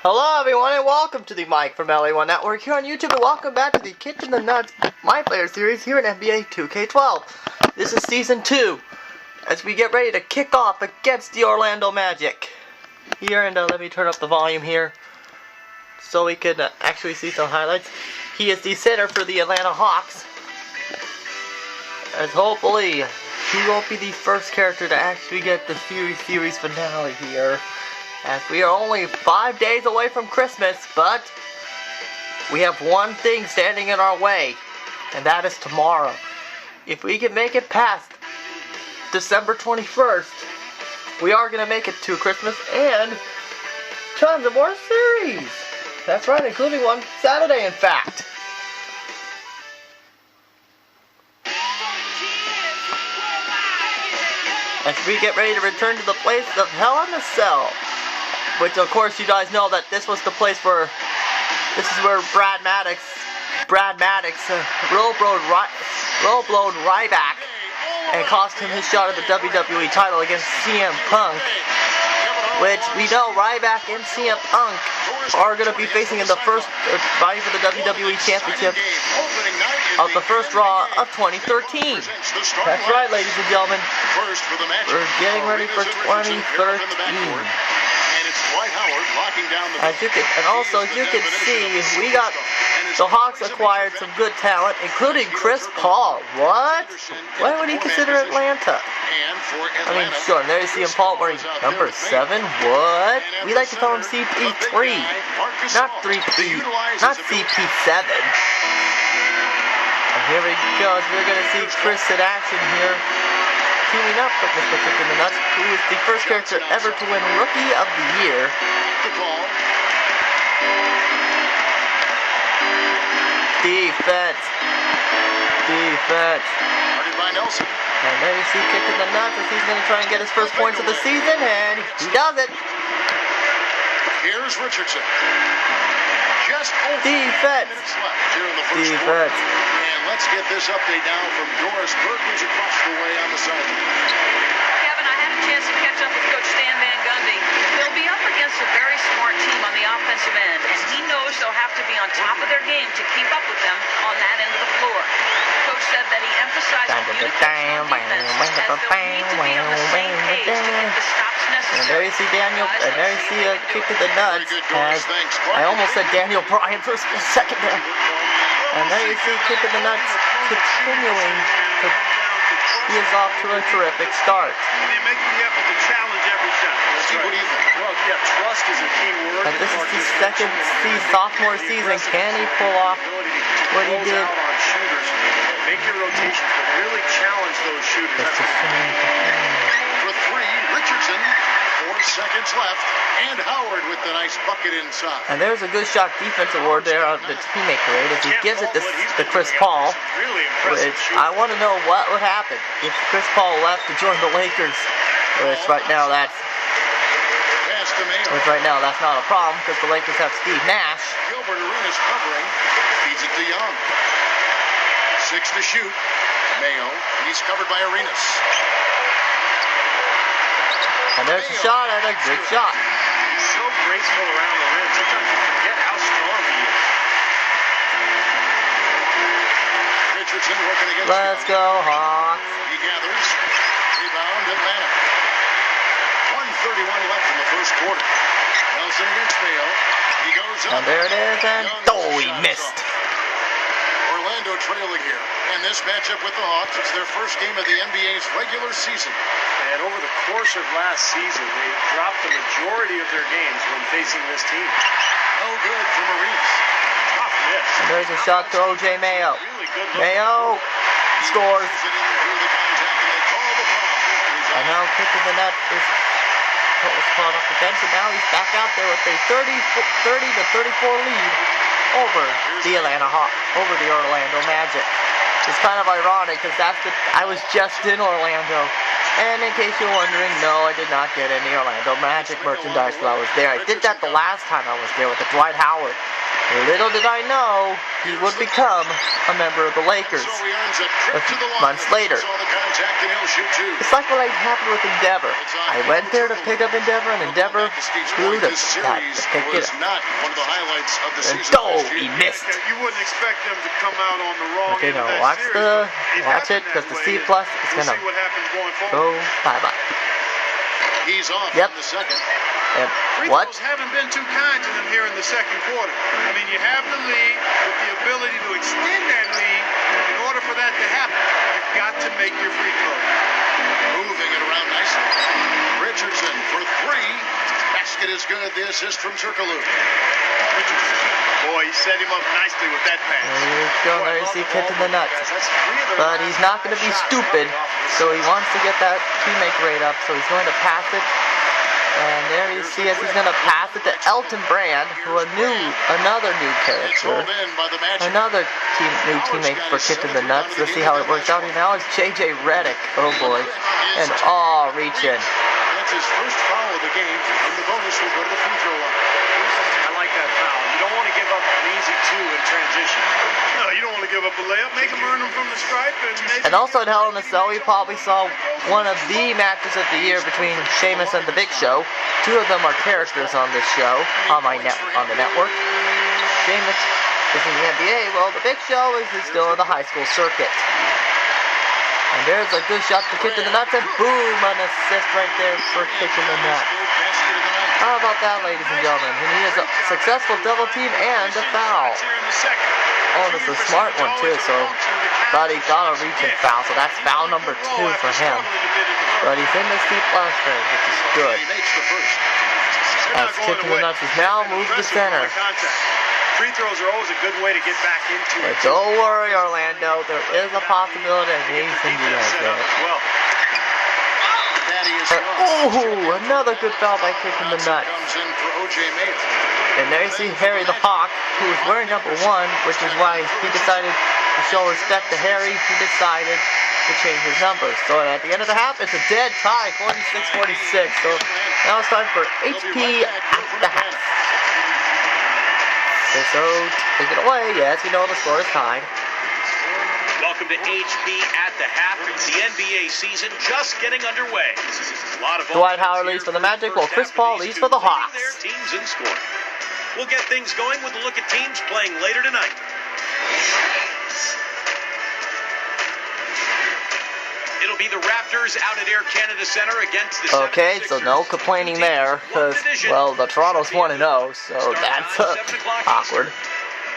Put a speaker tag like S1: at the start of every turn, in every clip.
S1: Hello everyone and welcome to the Mike from LA1 Network here on YouTube and welcome back to the Kicking the Nuts My Player series here in NBA 2K12. This is Season 2 as we get ready to kick off against the Orlando Magic. Here, and let me turn up the volume here so we can actually see some highlights. He is the center for the Atlanta Hawks. As hopefully he won't be the first character to actually get the series finale here, as we are only 5 days away from Christmas, but we have one thing standing in our way, and that is tomorrow. If we can make it past December 21st, we are going to make it to Christmas and tons of more series. That's right, including one Saturday, in fact. As we get ready to return to the place of Hell in a Cell, which of course you guys know that this was the place where, this is where Brad Maddox low-blowed Ryback and cost him his shot at the WWE title against CM Punk, which we know Ryback and CM Punk are going to be facing in the first fighting for the WWE Championship of the first Raw of 2013. That's right, ladies and gentlemen. We're getting ready for 2013. As you can see, we got the Hawks acquired some good talent, including Chris Paul. What? Why would he consider Atlanta? I mean, sure, there you see him, Paul wearing number 7. What? We like to call him CP3, not 3P, not CP7. And here we go, as we're going to see Chris in action here, teaming up with Mr. Kicking the Nuts, who is the first character ever to win Rookie of the Year. Defense. And there you see Kicking the Nuts as he's going to try and get his first points of the season, and he does it.
S2: Here's Richardson. Just
S1: Defense. Defense.
S2: And let's get this update now from Doris Burke, who's across the way on the sideline.
S3: Kevin, I had a chance to catch up with Coach Stan Van Gundy. They'll be up against a very smart team on the offensive end, and he knows they'll have to be on top of their game to keep up with them on that end of the floor. Coach said that he emphasized communication on defense, as they'll need to be on the same page to get the stops necessary.
S1: And there you see Daniel, and there you see Kicking the Nuts, as I almost said Daniel Bryan for a second there. And there you see Kicking the Nuts continuing to, he is off to a terrific start.
S4: And they're making the effort to challenge every shot.
S2: Steve, what do you think?
S4: Well, yeah, trust is a key word.
S1: And this is his second sophomore season. Can he pull off what he did?
S4: On shooters, make your rotations, but really challenge those shooters.
S2: For 3, Richardson. 4 seconds left, and Howard with the nice bucket inside.
S1: And there's a good shot defense award there on the teammate grade as he gives it to Chris Paul, which I want to know what would happen if Chris Paul left to join the Lakers, which right now that's not a problem because the Lakers have Steve Nash.
S2: Gilbert Arenas covering, feeds it to Young. 6 to shoot. Mayo, he's covered by Arenas.
S1: And there's a shot, and a good shot.
S4: He's so graceful around the rim. Sometimes you forget how strong he is.
S2: Richardson working against
S1: Let's go, Hawks.
S2: He gathers. Rebound, Atlanta. 1:31 left in the first quarter. Nelson against Mayo. He goes up.
S1: And there it is, and he missed.
S2: Orlando trailing here. And this matchup with the Hawks, it's their first game of the NBA's regular season.
S4: And over the course of last season, they dropped the majority of their games when facing this team.
S2: No good for Arenas.
S4: Tough miss.
S1: And there's a shot to O.J. Mayo.
S4: Really good look.
S1: Mayo scores.
S2: And
S1: And now Kicking the Nuts is caught off the bench, and now he's back out there with a 30 to 34 lead over the Orlando Magic. It's kind of ironic because I was just in Orlando. And in case you're wondering, no, I did not get any Orlando Magic merchandise while I was there. I did that the last time I was there with the Dwight Howard Little did I know he would become a member of the Lakers
S2: So he earns a trip
S1: a
S2: to
S1: few
S2: the line.
S1: months later.
S2: Saw the contact and he'll shoot two.
S1: It's like what happened with Endeavor. I went there to pick up Endeavor, and Endeavor grew to
S2: This
S1: that
S2: series
S1: to pick it
S2: was
S1: up.
S2: not one of the highlights of the
S1: And
S2: season.
S1: oh, he missed.
S5: You wouldn't expect them to come out on the wrong
S1: Okay,
S5: end
S1: now
S5: of that
S1: watch
S5: series, but
S1: watch it,
S5: happened
S1: because
S5: that
S1: the
S5: way,
S1: C plus
S5: and
S1: is
S5: we'll
S1: gonna
S5: see what happens going
S1: go
S5: forward.
S1: bye-bye.
S2: He's off
S1: Yep.
S2: in the second.
S1: And
S5: Free
S1: what?
S5: throws haven't been too kind to them here in the second quarter. I mean, you have the lead with the ability to extend that lead. In order for that to happen, you've got to make your free throw.
S2: Moving it around nicely. Richardson for three. Basket is good. The assist from Turkoglu.
S5: Richardson. Boy, he set him up nicely with that pass.
S1: There you go. There you see Kit to the nuts. But he's not going to be stupid, so he wants to get that teammate rate up, so he's going to pass it. And there you see as he's going to pass it to Elton Brand, who another new
S2: It's
S1: character.
S2: rolled in by the Magic.
S1: Another new teammate for Kit to the nuts. Let's see how it works out. And now it's JJ Redick. Oh boy. And reach in.
S2: That's his first foul of the game, and the bonus will go to the free throw line.
S4: I like that foul. You don't want to give up an easy two in transition.
S5: No, you don't want to give up a layup. Make him earn them from the stripe.
S1: And also in Hell in a Cell, we probably saw one of the matches of the year between Sheamus and The Big Show. Two of them are characters on this show, on the network. Sheamus is in the NBA, well, The Big Show is still in the high school circuit. And there's a good shot to Kick to the nuts, and boom, an assist right there for Kick to the nuts. How about that, ladies and gentlemen? And he is a successful double team and a foul. Oh, and it's a smart one too, so but he got a reach and foul, so that's foul number 2 for him. But he's in the C plus range, which is good.
S2: He makes the first.
S1: As Kick to the nuts has now moved to center.
S5: Free throws are always a good way to get back into
S1: But
S5: it.
S1: don't worry, Orlando, there is a possibility that Jason Diaz
S5: Set
S1: there.
S5: up as well.
S2: Daddy is
S1: Another good foul by Kick to the nuts.
S2: Comes in for O.J. Mayo.
S1: And there you see Harry the Hawk, who was wearing number 1, which is why he decided to show respect to Harry. He decided to change his number. So at the end of the half, it's a dead tie, 46-46. So now it's time for HP at the half. So take it away. Yes, we know the score is tied.
S6: Welcome to HP at the half. The NBA season just getting underway. A lot of
S1: Dwight Howard leads for the Magic, while Chris Paul leads for the Hawks.
S6: Their teams in scoring. We'll get things going with a look at teams playing later tonight. It'll be the Raptors out at Air Canada Center against the
S1: Okay,
S6: 76ers.
S1: so no complaining there, because, well, the Toronto's 1-0, so that's awkward.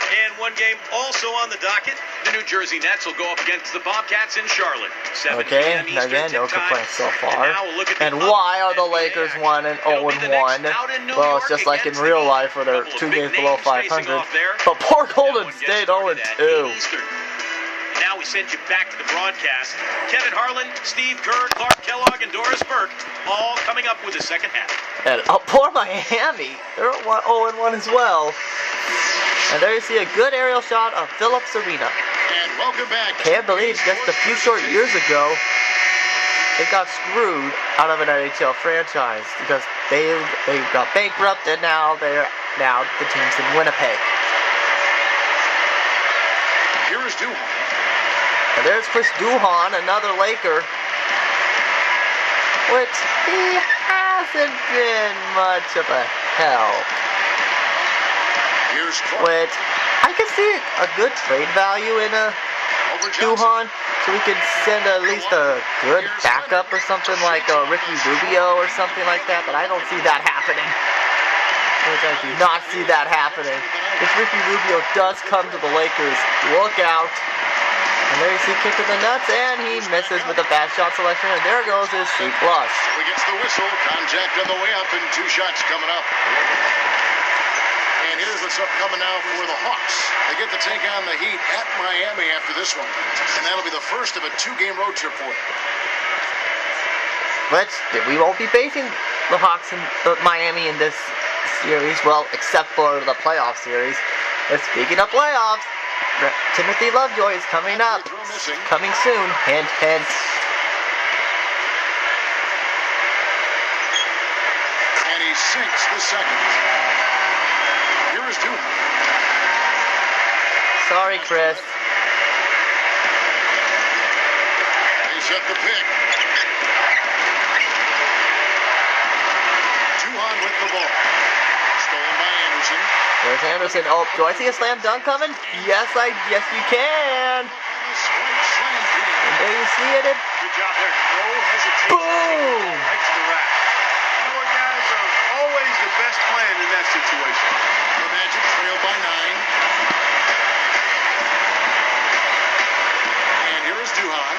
S6: And one game also on the docket. The New Jersey Nets will go up against the Bobcats in Charlotte. 7
S1: Okay,
S6: p.m. Eastern
S1: again, no
S6: tip time.
S1: complaints so
S6: And
S1: far.
S6: now we'll look at the
S1: And why are the
S6: other
S1: Lakers
S6: NBA
S1: 1 and
S6: action. It'll be the Knicks
S1: 0-1?
S6: out in New
S1: Well, it's
S6: York
S1: just like in
S6: against
S1: real
S6: the
S1: life where they're
S6: Couple of
S1: 2
S6: big
S1: games below
S6: names facing
S1: 500.
S6: off there.
S1: But poor
S6: That
S1: Golden
S6: one gets
S1: State
S6: started at
S1: 0-2.
S6: 8 Eastern. And now we send you back to the broadcast. Kevin Harlan, Steve Kerr, Clark Kellogg, and Doris Burke all coming up with the second half.
S1: And poor Miami. They're 0-1 as well. And there you see a good aerial shot of Phillips Arena.
S2: And welcome back.
S1: Can't believe just a few short years ago, they got screwed out of an NHL franchise because they got bankrupt, and now the team's in Winnipeg.
S2: Here is Duhon.
S1: And there's Chris Duhon, another Laker, which he hasn't been much of a help.
S2: Here's Clark.
S1: Which I can see a good trade value in a
S2: Over Johnson.
S1: Duhon, so we could send at least a good backup or something like a Ricky Rubio or something like that, but I don't see that happening. Which I do not see that happening. If Ricky Rubio does come to the Lakers, look out. And there you see Kick to the nuts, and he misses with a bad shot selection, and there goes his C+.
S2: So he gets the whistle. Contact on the way up, and 2 shots coming up. And here's what's upcoming now for the Hawks. They get to take on the Heat at Miami after this one. And that'll be the first of a 2-game road trip for them.
S1: But we won't be facing the Hawks and Miami in this series, well, except for the playoff series. But speaking of playoffs, Timothy Lovejoy is coming up.
S2: Throw missing.
S1: Coming soon. Hint, hint.
S2: And he sinks the second. Here is Duhon.
S1: Sorry, Chris.
S2: They set the pick. Duhan with the ball. Stolen by Anderson.
S1: There's Anderson. Oh, do I see a slam dunk coming? Yes, you can. And there you see it.
S4: Good job there. No hesitation.
S1: Boom!
S4: Right to the rack.
S5: You know what, guys? Always the best plan in that situation.
S2: The Magic trail by 9. And here is Duhan.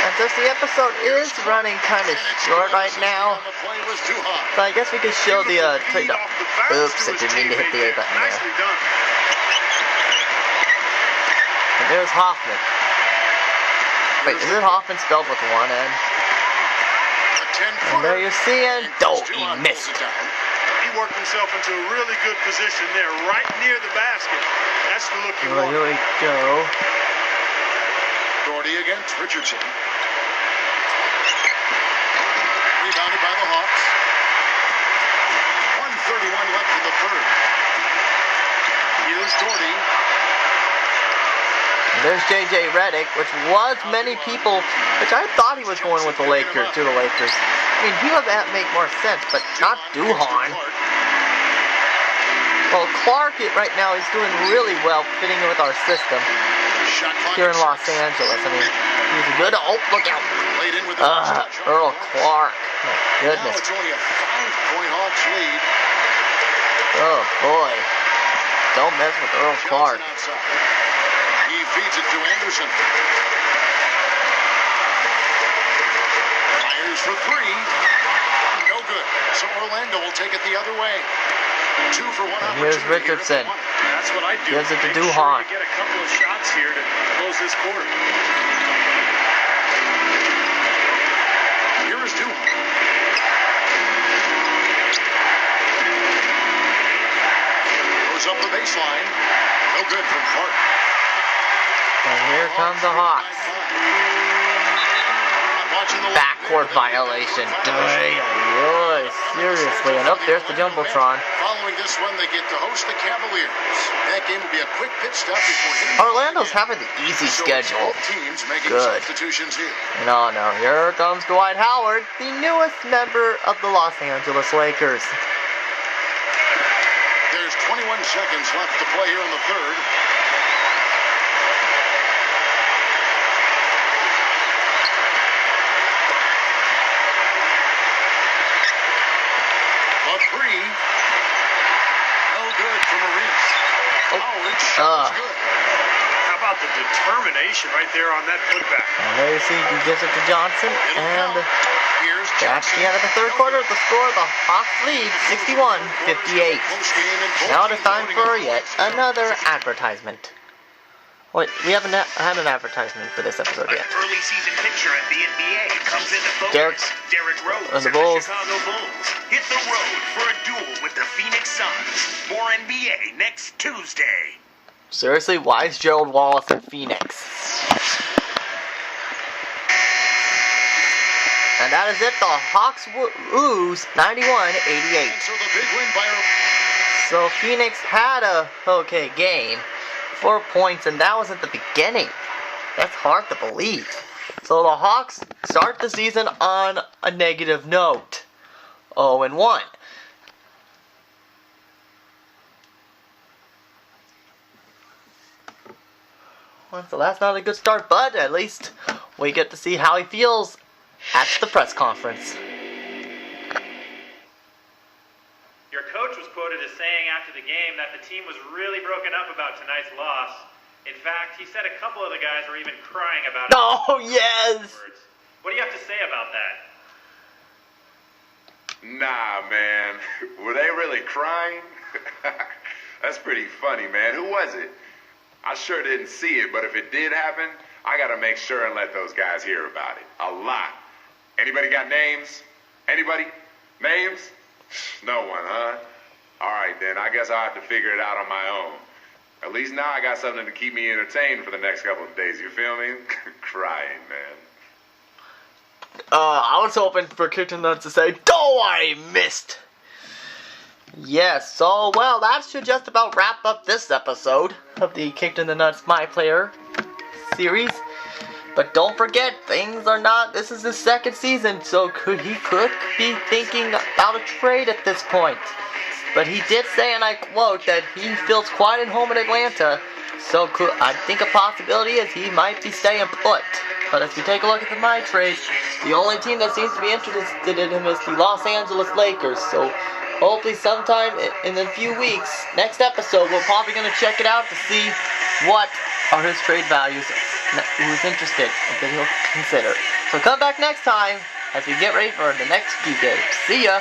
S1: And since the episode is running kind of short right now,
S2: On the play was Duhan.
S1: so I guess we could show the trade.
S5: Feed off the bounce
S1: Oops,
S5: to
S1: I
S5: his
S1: didn't mean to hit the A
S5: teammate
S1: button
S5: there.
S1: there.
S5: Nicely done.
S1: And there's Hoffman. Wait, is it Hoffman spelled with one N?
S2: A 10-footer.
S1: And there you're seeing. Oh, he
S2: Duhan
S1: missed.
S2: pulls it down.
S5: He worked himself into a really good position there, right near the basket. That's the look you
S1: Well,
S5: want.
S1: here we go.
S2: Doherty against Richardson. Rebounded by the Hawks. 1:31 left in the third. Here's Doherty.
S1: There's J.J. Redick, which was many people, which I thought he was going with the Lakers, to the Lakers. I mean, he would make more sense, but not Duhan. Well, Clark right now is doing really well fitting in with our system
S2: Shot clock
S1: here in
S2: at
S1: Los
S2: 6.
S1: Angeles. I mean, he's a good. Oh, look out!
S2: Played in with the
S1: Earl Clark. My
S2: Now
S1: goodness.
S2: it's only a 5-point Hawks lead.
S1: Oh boy. Don't mess with Earl Clark.
S2: Johnson outside. He feeds it to Anderson. Fires for 3. No good. So Orlando will take it the other way. 2 for 1
S1: And here's
S2: opportunity here at the
S1: Richardson.
S2: one.
S4: That's what I do.
S1: Gives it to
S4: Make sure
S1: Duhan.
S4: you get a couple of shots here to close this quarter.
S2: Here is Duhan. Goes up the baseline. No good from Clark.
S1: And here comes the Hawks. Backcourt violation. Seriously. And up there's the Jumbotron.
S2: Following this one, they get to host the Cavaliers. That game will be a quick pit stop before hitting the
S1: Orlando's having the easy
S2: So
S1: schedule.
S2: both teams making
S1: Good.
S2: substitutions here.
S1: No, here comes Dwight Howard, the newest member of the Los Angeles Lakers.
S2: There's 21 seconds left to play here in the third. A 3. No good for Maurice. Oh, it's shot is good.
S4: How about the determination right there on that putback?
S1: And there you see he gives it to Johnson,
S2: It'll
S1: and
S2: count. Here's
S1: that's
S2: Johnson.
S1: the end of the third quarter. The score, the Hawks lead 61-58. Now it is time for yet another advertisement. Wait, we haven't had an advertisement for this episode
S6: An
S1: yet.
S6: early season picture at the NBA comes into focus.
S1: Derek
S6: Rose
S1: and the
S6: and
S1: Bulls.
S6: the Chicago Bulls hit the road for a duel with the Phoenix Suns. More NBA next Tuesday.
S1: Seriously, why is Gerald Wallace in Phoenix? And that is it. The Hawks lose 91-88.
S2: So the big win by
S1: So Phoenix had a okay game. 4 points, and that was at the beginning. That's hard to believe. So the Hawks start the season on a negative note. 0-1. Well, so that's not a good start, but at least we get to see how he feels at the press conference.
S7: Your coach was quoted as saying after the game that the team was really broken up about tonight's loss. In fact, he said a couple of the guys were even crying about it.
S1: Oh, yes!
S7: afterwards. What do you have to say about that?
S8: Nah, man. Were they really crying? That's pretty funny, man. Who was it? I sure didn't see it, but if it did happen, I gotta make sure and let those guys hear about it. A lot. Anybody got names? Anybody? Names? No one, huh? Alright then, I guess I'll have to figure it out on my own. At least now I got something to keep me entertained for the next couple of days, you feel me? Crying, man.
S1: I was hoping for Kitchen Nuts to say, "Oh, I missed." Yes, so, well, that should just about wrap up this episode of the Kicked in the Nuts My Player series. But don't forget, things are not, this is his second season, so he could be thinking about a trade at this point. But he did say, and I quote, that he feels quite at home in Atlanta, so I think a possibility is he might be staying put. But if you take a look at the My Trade, the only team that seems to be interested in him is the Los Angeles Lakers, so hopefully sometime in a few weeks, next episode, we're probably going to check it out to see what are his trade values, who's interested, and that he'll consider. So come back next time as we get ready for the next few games. See ya!